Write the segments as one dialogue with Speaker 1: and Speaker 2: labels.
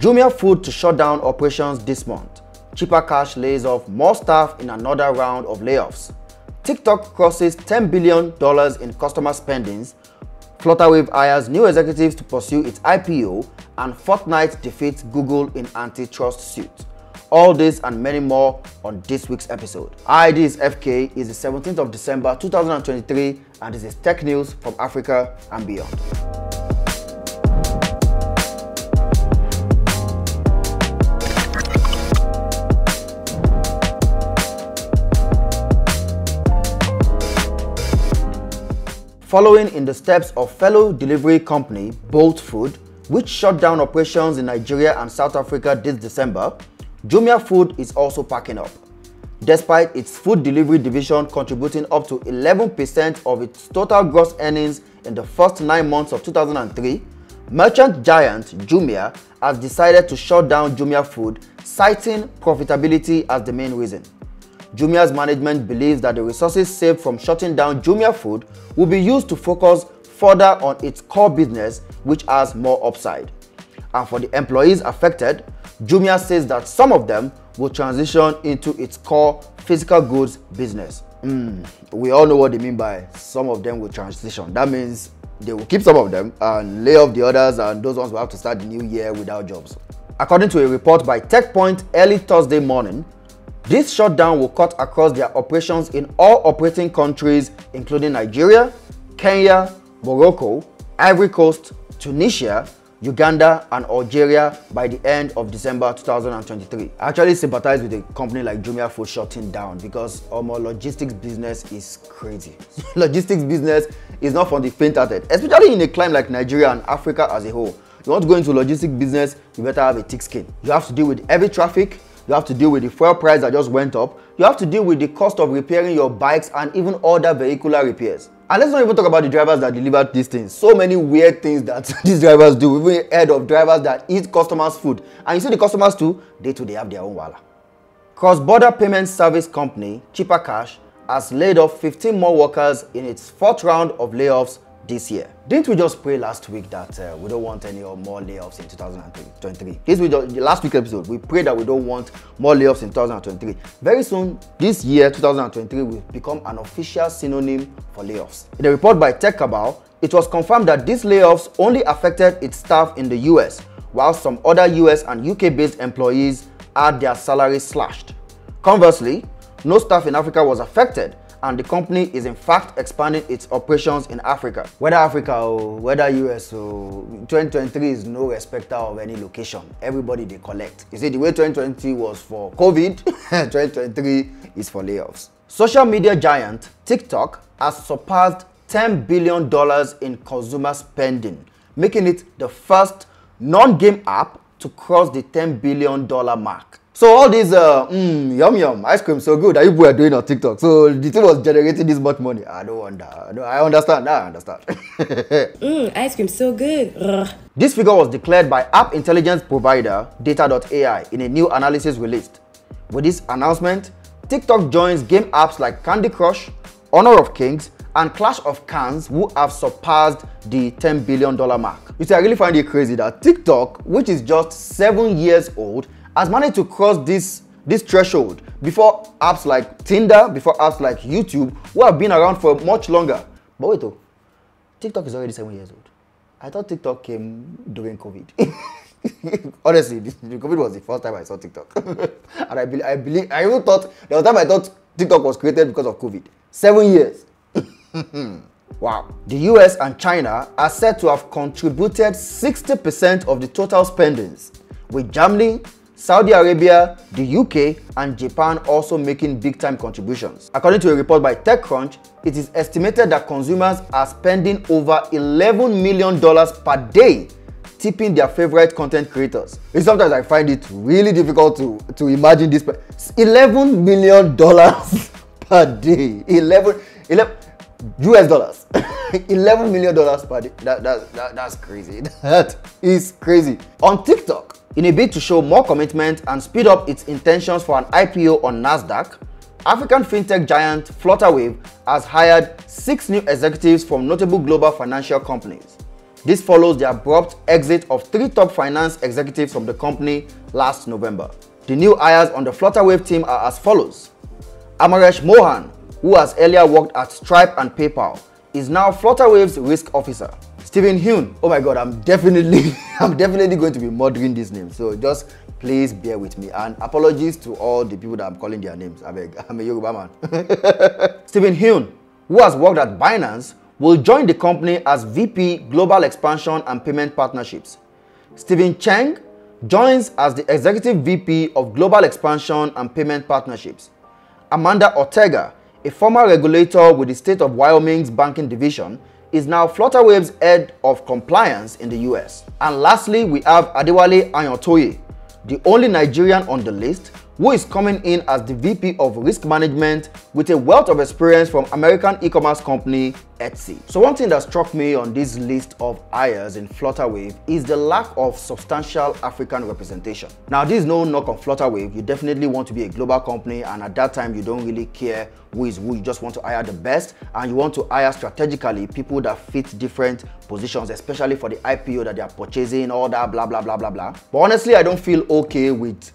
Speaker 1: Jumia Food to shut down operations this month. Cheaper Cash lays off more staff in another round of layoffs. TikTok crosses $10 billion in customer spendings. Flutterwave hires new executives to pursue its IPO, and Fortnite defeats Google in antitrust suit. All this and many more on this week's episode. Hi, this is FK. It's the 17th of December 2023, and this is tech news from Africa and beyond. Following in the steps of fellow delivery company Bolt Food, which shut down operations in Nigeria and South Africa this December, Jumia Food is also packing up. Despite its food delivery division contributing up to 11% of its total gross earnings in the first 9 months of 2003, merchant giant Jumia has decided to shut down Jumia Food, citing profitability as the main reason. Jumia's management believes that the resources saved from shutting down Jumia Food will be used to focus further on its core business, which has more upside. And for the employees affected, Jumia says that some of them will transition into its core physical goods business. We all know what they mean by some of them will transition. That means they will keep some of them and lay off the others, and those ones will have to start the new year without jobs. According to a report by TechPoint early Thursday morning, this shutdown will cut across their operations in all operating countries, including Nigeria, Kenya, Morocco, Ivory Coast, Tunisia, Uganda, and Algeria by the end of December 2023. I actually sympathize with a company like Jumia Food shutting down because our logistics business is crazy. Logistics business is not for the faint-hearted, especially in a climate like Nigeria and Africa as a whole. You want to go into logistics business, you better have a thick skin. You have to deal with heavy traffic. You have to deal with the fuel price that just went up. You have to deal with the cost of repairing your bikes and even other vehicular repairs. And let's not even talk about the drivers that deliver these things. So many weird things that these drivers do. We've even heard of drivers that eat customers' food. And you see the customers too, they have their own wala. Cross-border payment service company Cheaper Cash has laid off 15 more workers in its fourth round of layoffs this year. Didn't we just pray last week that we don't want any more layoffs in 2023? The last week episode, we prayed that we don't want more layoffs in 2023. Very soon, this year, 2023, will become an official synonym for layoffs. In a report by Tech Cabal, it was confirmed that these layoffs only affected its staff in the US, while some other US and UK-based employees had their salaries slashed. Conversely, no staff in Africa was affected, and the company is in fact expanding its operations in Africa. Whether Africa or whether US, 2023 is no respecter of any location. Everybody they collect. You see, the way 2020 was for COVID, 2023 is for layoffs. Social media giant TikTok has surpassed $10 billion in consumer spending, making it the first non-game app to cross the $10 billion mark. So all these yum yum ice cream so good that people were doing on TikTok. So the thing was generating this much money. I don't wonder. I understand.
Speaker 2: Ice cream so good. Ugh.
Speaker 1: This figure was declared by app intelligence provider Data.ai in a new analysis released. With this announcement, TikTok joins game apps like Candy Crush, Honor of Kings, and Clash of Clans, who have surpassed the $10 billion mark. You see, I really find it crazy that TikTok, which is just 7 years old, has managed to cross this threshold before apps like Tinder, before apps like YouTube, who have been around for much longer. But wait, TikTok is already 7 years old. I thought TikTok came during COVID. Honestly, COVID was the first time I saw TikTok. And I even thought, there was a time I thought TikTok was created because of COVID. 7 years. Wow. The US and China are said to have contributed 60% of the total spendings, with Germany, Saudi Arabia, the UK, and Japan also making big-time contributions. According to a report by TechCrunch, it is estimated that consumers are spending over $11 million per day tipping their favorite content creators. And sometimes I find it really difficult to imagine this. $11 million per day. 11 US dollars. $11 million per day. That's crazy. That is crazy. On TikTok, in a bid to show more commitment and speed up its intentions for an IPO on Nasdaq, African fintech giant Flutterwave has hired 6 new executives from notable global financial companies. This follows the abrupt exit of 3 top finance executives from the company last November. The new hires on the Flutterwave team are as follows. Amaresh Mohan, who has earlier worked at Stripe and PayPal, is now Flutterwave's risk officer. Stephen Hyun, oh my god, I'm definitely going to be murdering these names, so just please bear with me, and apologies to all the people that I'm calling their names. I'm a Yoruba man. Stephen Hyun, who has worked at Binance, will join the company as VP Global Expansion and Payment Partnerships. Stephen Cheng joins as the Executive VP of Global Expansion and Payment Partnerships. Amanda Ortega, a former regulator with the state of Wyoming's banking division, is now Flutterwave's head of compliance in the US. And lastly, we have Adewale Ayantoye, the only Nigerian on the list, who is coming in as the VP of Risk Management with a wealth of experience from American e-commerce company Etsy. So one thing that struck me on this list of hires in Flutterwave is the lack of substantial African representation. Now, this is no knock on Flutterwave. You definitely want to be a global company, and at that time you don't really care who is who. You just want to hire the best, and you want to hire strategically people that fit different positions, especially for the IPO that they are purchasing, all that blah blah blah blah blah. But honestly, I don't feel okay with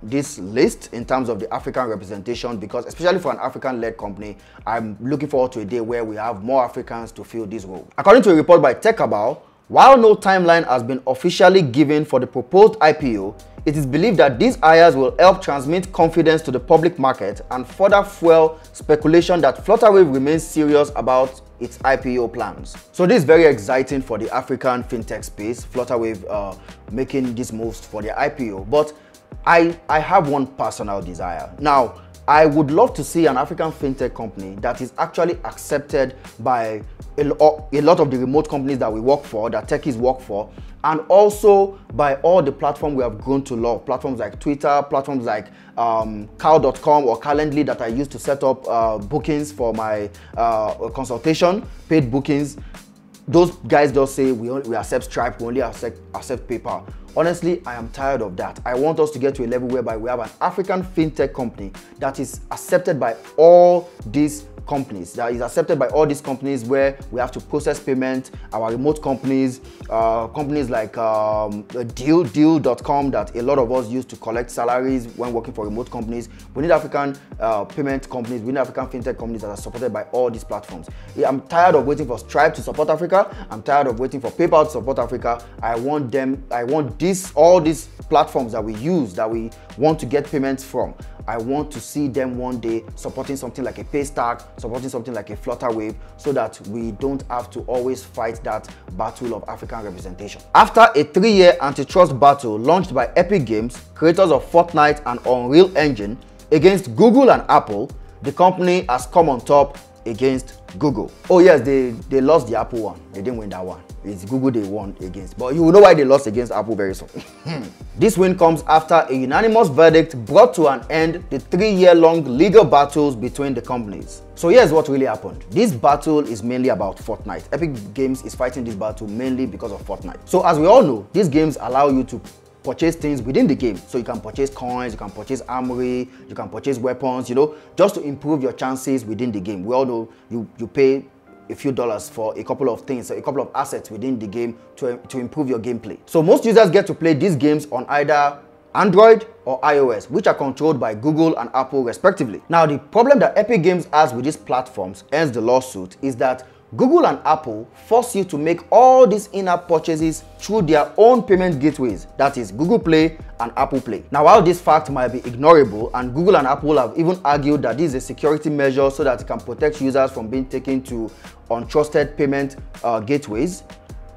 Speaker 1: this list in terms of the African representation, because especially for an African-led company, I'm looking forward to a day where we have more Africans to fill this role. According to a report by TechAbout, while no timeline has been officially given for the proposed IPO, it is believed that these hires will help transmit confidence to the public market and further fuel speculation that Flutterwave remains serious about its IPO plans. So this is very exciting for the African fintech space, Flutterwave making these moves for their IPO. But I have one personal desire. Now, I would love to see an African fintech company that is actually accepted by a lot of the remote companies that we work for, that techies work for, and also by all the platforms we have grown to love. Platforms like Twitter, platforms like cow.com or Calendly that I use to set up bookings for my consultation, paid bookings. Those guys just say we accept Stripe, we only accept PayPal. Honestly, I am tired of that. I want us to get to a level whereby we have an African fintech company that is accepted by all these companies, where we have to process payment, our remote companies, companies like deal.com that a lot of us use to collect salaries when working for remote companies. We need African payment companies, we need African fintech companies that are supported by all these platforms. I'm tired of waiting for Stripe to support Africa. I'm tired of waiting for PayPal to support Africa. I want all these platforms that we use, that we want to get payments from. I want to see them one day supporting something like a Paystack, supporting something like a Flutterwave, so that we don't have to always fight that battle of African representation. After a 3-year antitrust battle launched by Epic Games, creators of Fortnite and Unreal Engine, against Google and Apple, the company has come on top against Google. Oh yes, they lost the Apple one. They didn't win that one. It's Google they won against. But you will know why they lost against Apple very soon. This win comes after a unanimous verdict brought to an end the 3-year-long legal battles between the companies. So here's what really happened. This battle is mainly about Fortnite. Epic Games is fighting this battle mainly because of Fortnite. So as we all know, these games allow you to purchase things within the game. So you can purchase coins, you can purchase armory, you can purchase weapons, just to improve your chances within the game. We all know you pay a few dollars for a couple of things, a couple of assets within the game to improve your gameplay. So most users get to play these games on either Android or iOS, which are controlled by Google and Apple respectively. Now, the problem that Epic Games has with these platforms, hence the lawsuit, is that Google and Apple force you to make all these in-app purchases through their own payment gateways, that is Google Play and Apple Play. Now, while this fact might be ignorable, and Google and Apple have even argued that this is a security measure so that it can protect users from being taken to untrusted payment gateways,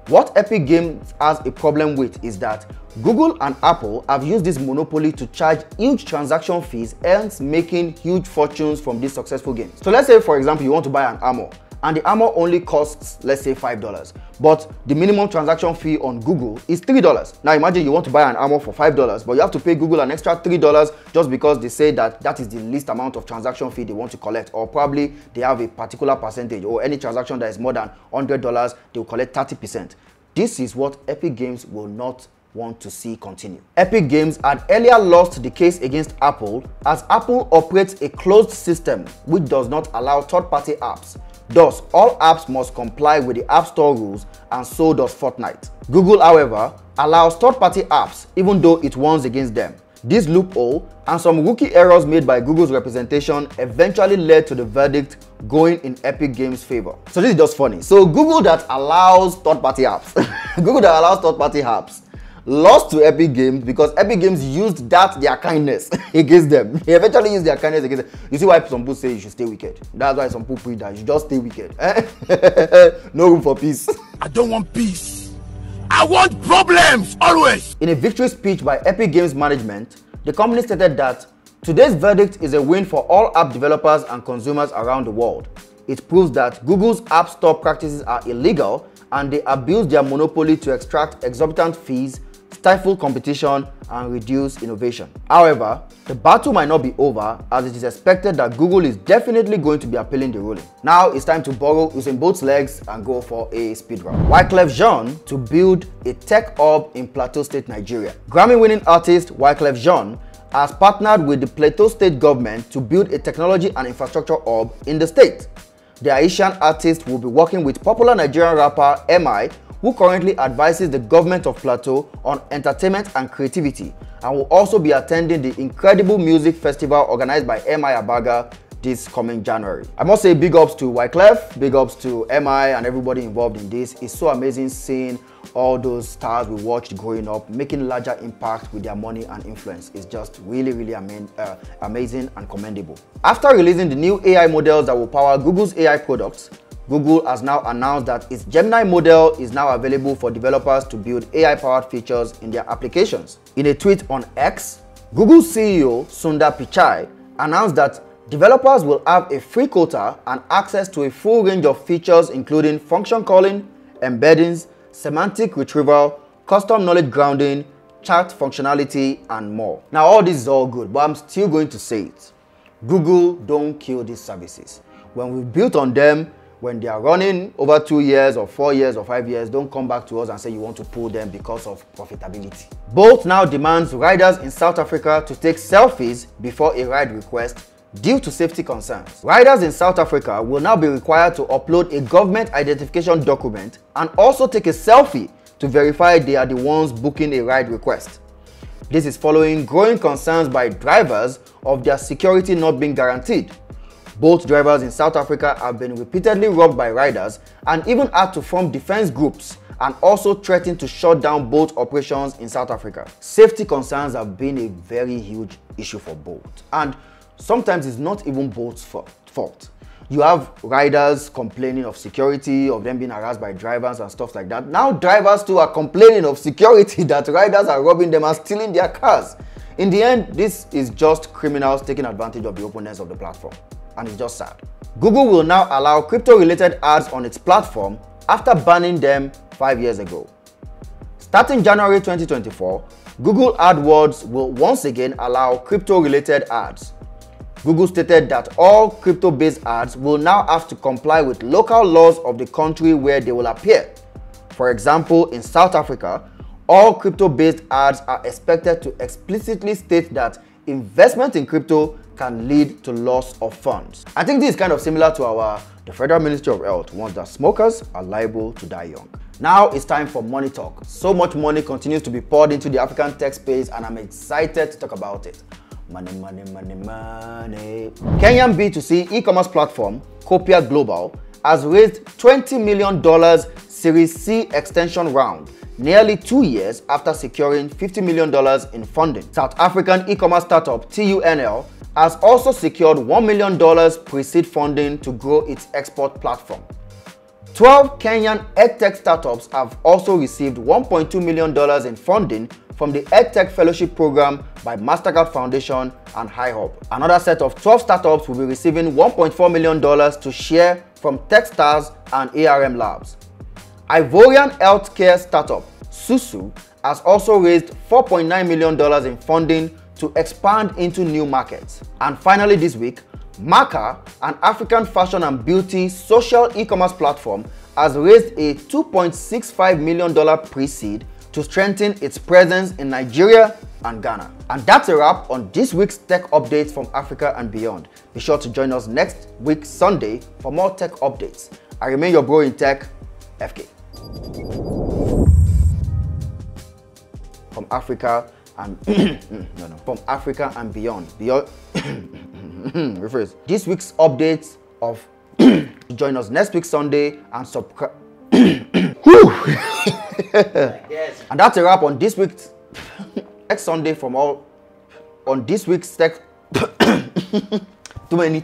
Speaker 1: what Epic Games has a problem with is that Google and Apple have used this monopoly to charge huge transaction fees, hence making huge fortunes from these successful games. So let's say, for example, you want to buy an armor, and the armor only costs, let's say, $5, but the minimum transaction fee on Google is $3. Now imagine you want to buy an armor for $5, but you have to pay Google an extra $3 just because they say that that is the least amount of transaction fee they want to collect, or probably they have a particular percentage, or any transaction that is more than $100, they will collect 30%. This is what Epic Games will not want to see continue. Epic Games had earlier lost the case against Apple, as Apple operates a closed system which does not allow third-party apps Thus, all apps must comply with the App Store rules, and so does Fortnite. Google, however, allows third-party apps even though it warns against them. This loophole and some rookie errors made by Google's representation eventually led to the verdict going in Epic Games' favor. So this is just funny. So Google that allows third-party apps, Google that allows third-party apps lost to Epic Games because Epic Games used their kindness against them. They eventually used their kindness against them. You see why some people say you should stay wicked. That's why some people preach that you should just stay wicked. No room for peace.
Speaker 2: I don't want peace. I want problems, always!
Speaker 1: In a victory speech by Epic Games management, the company stated that today's verdict is a win for all app developers and consumers around the world. It proves that Google's App Store practices are illegal and they abuse their monopoly to extract exorbitant fees, stifle competition, and reduce innovation. However, the battle might not be over, as it is expected that Google is definitely going to be appealing the ruling. Now it's time to borrow Usain Bolt's legs and go for a speed run. Wyclef Jean to build a tech hub in Plateau State, Nigeria. Grammy-winning artist Wyclef Jean has partnered with the Plateau State government to build a technology and infrastructure hub in the state. The Haitian artist will be working with popular Nigerian rapper MI, who currently advises the government of Plateau on entertainment and creativity, and will also be attending the incredible music festival organized by MI Abaga this coming January. I must say big ups to Wyclef, big ups to MI and everybody involved in this. It's so amazing seeing all those stars we watched growing up making larger impact with their money and influence. It's just really amazing and commendable. After releasing the new AI models that will power Google's AI products, Google has now announced that its Gemini model is now available for developers to build AI-powered features in their applications. In a tweet on X, Google CEO Sundar Pichai announced that developers will have a free quota and access to a full range of features including function calling, embeddings, semantic retrieval, custom knowledge grounding, chat functionality, and more. Now all this is all good, but I'm still going to say it. Google, don't kill these services. When we built on them, when they are running over 2 years or 4 years or 5 years, don't come back to us and say you want to pull them because of profitability. Bolt now demands riders in South Africa to take selfies before a ride request due to safety concerns. Riders in South Africa will now be required to upload a government identification document and also take a selfie to verify they are the ones booking a ride request. This is following growing concerns by drivers of their security not being guaranteed. Bolt drivers in South Africa have been repeatedly robbed by riders and even had to form defense groups and also threatened to shut down Bolt operations in South Africa. Safety concerns have been a very huge issue for Bolt, and sometimes it's not even Bolt's fault. You have riders complaining of security, of them being harassed by drivers and stuff like that. Now drivers too are complaining of security, that riders are robbing them and stealing their cars. In the end, this is just criminals taking advantage of the openness of the platform. And it's just sad. Google will now allow crypto-related ads on its platform after banning them 5 years ago. Starting January 2024, Google AdWords will once again allow crypto-related ads. Google stated that all crypto-based ads will now have to comply with local laws of the country where they will appear. For example, in South Africa, all crypto-based ads are expected to explicitly state that investment in crypto can lead to loss of funds. I think this is kind of similar to the Federal Ministry of Health wants that smokers are liable to die young. Now it's time for money talk. So much money continues to be poured into the African tech space and I'm excited to talk about it. Money. Kenyan B2C e-commerce platform Copia Global has raised $20 million Series C extension round, nearly 2 years after securing $50 million in funding. South African e-commerce startup TUNL has also secured $1 million pre-seed funding to grow its export platform. 12 Kenyan EdTech startups have also received $1.2 million in funding from the EdTech Fellowship Program by Mastercard Foundation and HiHub. Another set of 12 startups will be receiving $1.4 million to share from Techstars and ARM Labs. Ivorian healthcare startup Susu has also raised $4.9 million in funding to expand into new markets. And finally this week, Maka, an African fashion and beauty social e-commerce platform, has raised a $2.65 million pre-seed to strengthen its presence in Nigeria, and Ghana. And that's a wrap on this week's tech updates from Africa and beyond. Be sure to join us next week Sunday for more tech updates. I remain your bro in tech, FK. From Africa and from Africa and beyond. Rephrase. This week's updates of join us next week Sunday and subscribe. And that's a wrap on this week's next Sunday from all on this week's tech. too many.